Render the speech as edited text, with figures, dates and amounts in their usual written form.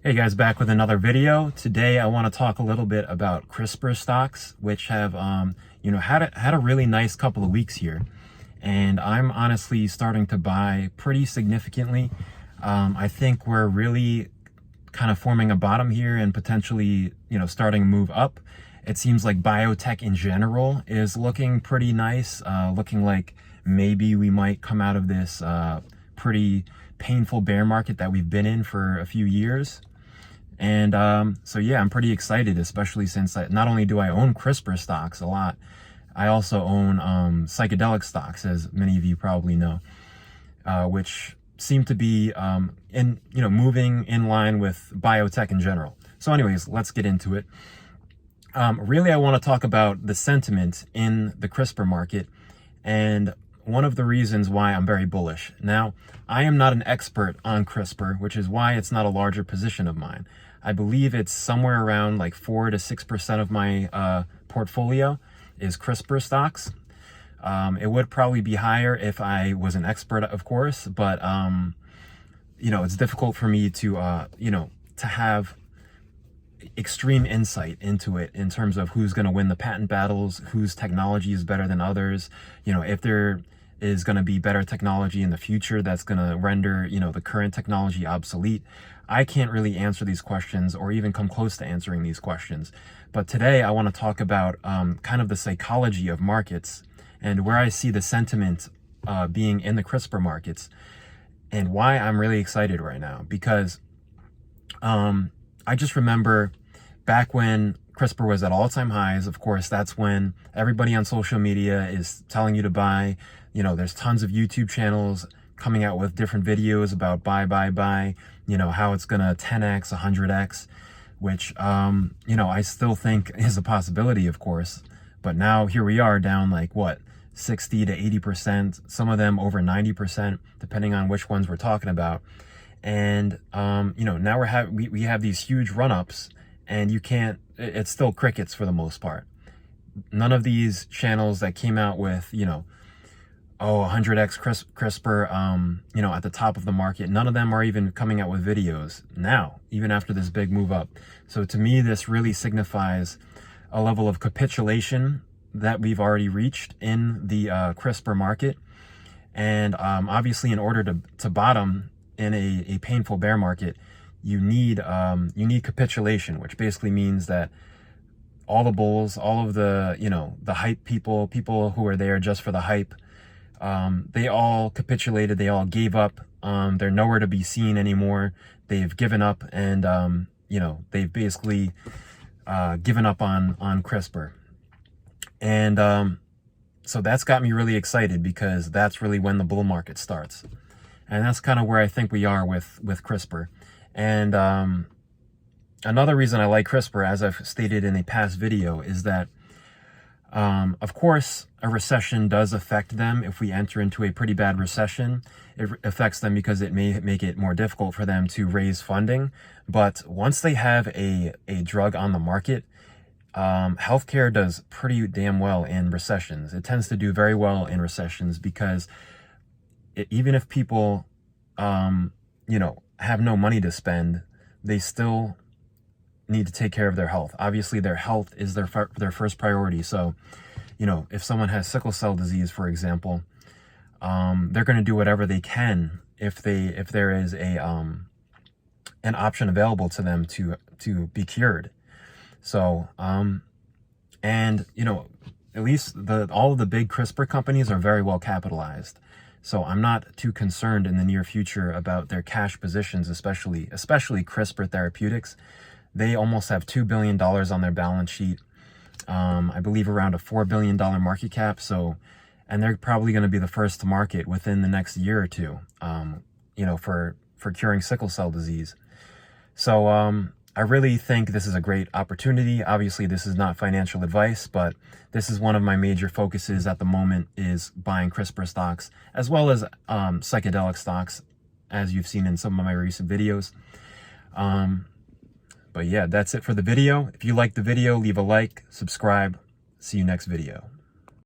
Hey guys, back with another video. Today I want to talk a little bit about Crispr stocks, which have, had a really nice couple of weeks here. And I'm honestly starting to buy pretty significantly. I think we're really kind of forming a bottom here and potentially, starting to move up. It seems like biotech in general is looking pretty nice, looking like maybe we might come out of this pretty painful bear market that we've been in for a few years. And so yeah, I'm pretty excited, especially since not only do I own Crispr stocks a lot, I also own psychedelic stocks, as many of you probably know, which seem to be moving in line with biotech in general. So anyways, let's get into it. Really, I want to talk about the sentiment in the Crispr market and one of the reasons why I'm very bullish. Now, I am not an expert on Crispr, which is why it's not a larger position of mine. I believe it's somewhere around like 4 to 6% of my portfolio is Crispr stocks. It would probably be higher if I was an expert, of course, but it's difficult for me to to have extreme insight into it in terms of who's going to win the patent battles, whose technology is better than others, if there is going to be better technology in the future that's going to render, the current technology obsolete. I can't really answer these questions or even come close to answering these questions. But today I want to talk about kind of the psychology of markets and where I see the sentiment being in the Crispr markets and why I'm really excited right now. Because I just remember back when Crispr was at all-time highs. Of course, that's when everybody on social media is telling you to buy. There's tons of YouTube channels coming out with different videos about buy, how it's going to 10x, 100x, which, I still think is a possibility, of course. But now here we are down like what, 60 to 80%, some of them over 90%, depending on which ones we're talking about. And, now we have these huge run-ups and it's still crickets for the most part. None of these channels that came out with, 100x Crispr, at the top of the market, none of them are even coming out with videos now, even after this big move up. So to me, this really signifies a level of capitulation that we've already reached in the Crispr market. And obviously, in order to bottom in a painful bear market, you need capitulation, which basically means that all the bulls, all of the the hype people who are there just for the hype, they all capitulated. They all gave up. They're nowhere to be seen anymore. They've given up, and they've basically given up on Crispr. And so that's got me really excited, because that's really when the bull market starts. And that's kind of where I think we are with Crispr. And another reason I like Crispr, as I've stated in a past video, is that, of course, a recession does affect them. If we enter into a pretty bad recession, it affects them because it may make it more difficult for them to raise funding. But once they have a drug on the market, healthcare does pretty damn well in recessions. It tends to do very well in recessions because even if people, have no money to spend, they still need to take care of their health. Obviously, their health is their first priority. So, if someone has sickle cell disease, for example, they're going to do whatever they can if there is an option available to them to be cured. So, at least all of the big Crispr companies are very well capitalized. So I'm not too concerned in the near future about their cash positions, especially Crispr Therapeutics. They almost have $2 billion on their balance sheet. I believe around a $4 billion market cap. So, and they're probably going to be the first to market within the next year or two, for curing sickle cell disease. So, I really think this is a great opportunity. Obviously, this is not financial advice, but this is one of my major focuses at the moment, is buying Crispr stocks, as well as psychedelic stocks, as you've seen in some of my recent videos. But yeah, that's it for the video. If you liked the video, leave a like, subscribe. See you next video.